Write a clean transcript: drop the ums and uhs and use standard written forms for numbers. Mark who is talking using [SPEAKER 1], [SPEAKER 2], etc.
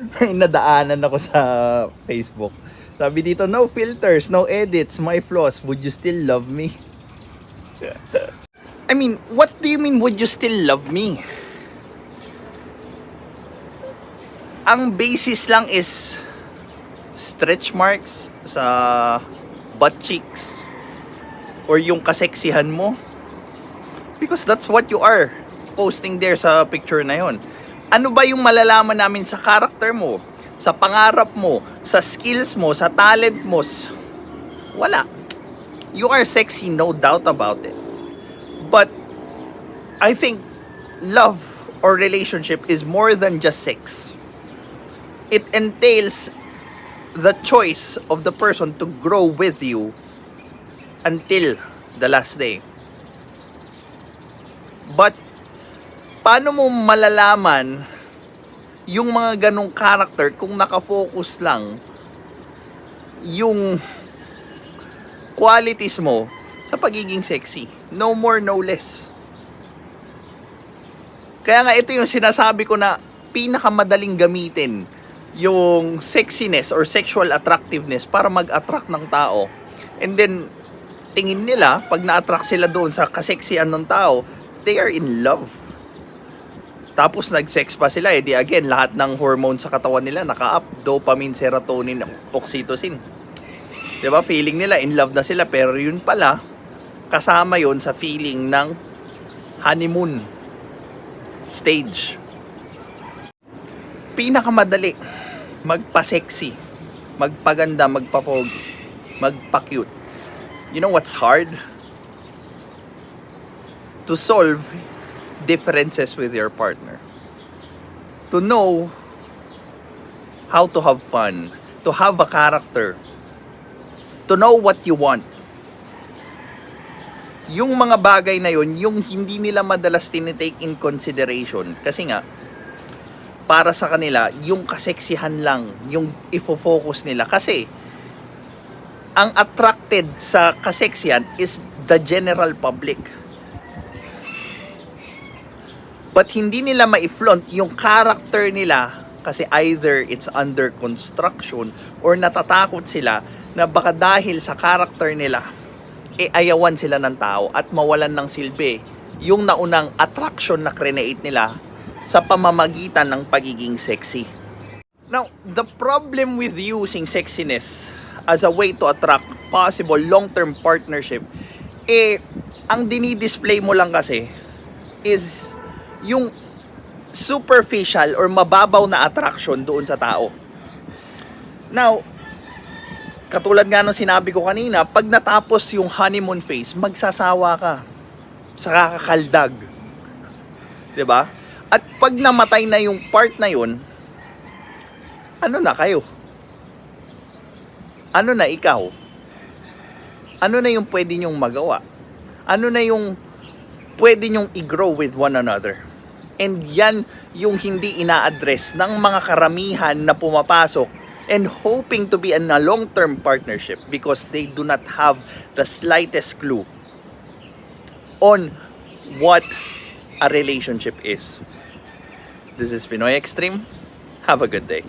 [SPEAKER 1] May nadaanan ako sa Facebook. Sabi dito, no filters, no edits, my flaws. Would you still love me? I mean, what do you mean, would you still love me? Ang basis lang is stretch marks sa butt cheeks or yung kaseksihan mo. Because that's what you are posting there sa picture na yon. Ano ba yung malalaman namin sa character mo, sa pangarap mo, sa skills mo, sa talent mo? Wala. You are sexy, no doubt about it. But I think love or relationship is more than just sex. It entails the choice of the person to grow with you until the last day. But paano mo malalaman yung mga ganong character kung nakafocus lang yung qualities mo sa pagiging sexy? No more, no less. Kaya nga ito yung sinasabi ko na pinakamadaling gamitin yung sexiness or sexual attractiveness para mag-attract ng tao. And then, tingin nila, pag na-attract sila doon sa kaseksian ng tao, they are in love. Tapos nag-sex pa sila, di again, lahat ng hormones sa katawan nila naka-up, dopamine, serotonin, oxytocin. Diba? Feeling nila, in love na sila, pero yun pala, kasama yun sa feeling ng honeymoon stage. Pinakamadali magpa-sexy, magpaganda, magpapogi, magpa-cute. You know what's hard? To solve differences with your partner. To know how to have fun, to have a character, to know what you want. Yung mga bagay na yun, yung hindi nila madalas tinitake in consideration. Kasi nga, para sa kanila, yung kaseksihan lang, yung ifo-focus nila. Kasi, ang attracted sa kaseksihan is the general public. But hindi nila ma-flaunt yung character nila kasi either it's under construction or natatakot sila na baka dahil sa character nila, ayawan sila ng tao at mawalan ng silbi yung naunang attraction na create nila sa pamamagitan ng pagiging sexy. Now, the problem with using sexiness as a way to attract possible long-term partnership, ang dinidisplay mo lang kasi is yung superficial or mababaw na attraction doon sa tao. Now, katulad nga nung sinabi ko kanina, pag natapos yung honeymoon phase, magsasawa ka sa kakakaldag. 'Di ba? At pag namatay na yung part na yun, ano na kayo? Ano na ikaw? Ano na yung pwede nyong magawa? Ano na yung pwede nyong i-grow with one another? And yan yung hindi ina-address ng mga karamihan na pumapasok and hoping to be in a long-term partnership because they do not have the slightest clue on what a relationship is. This is Pinoy Extreme. Have a good day.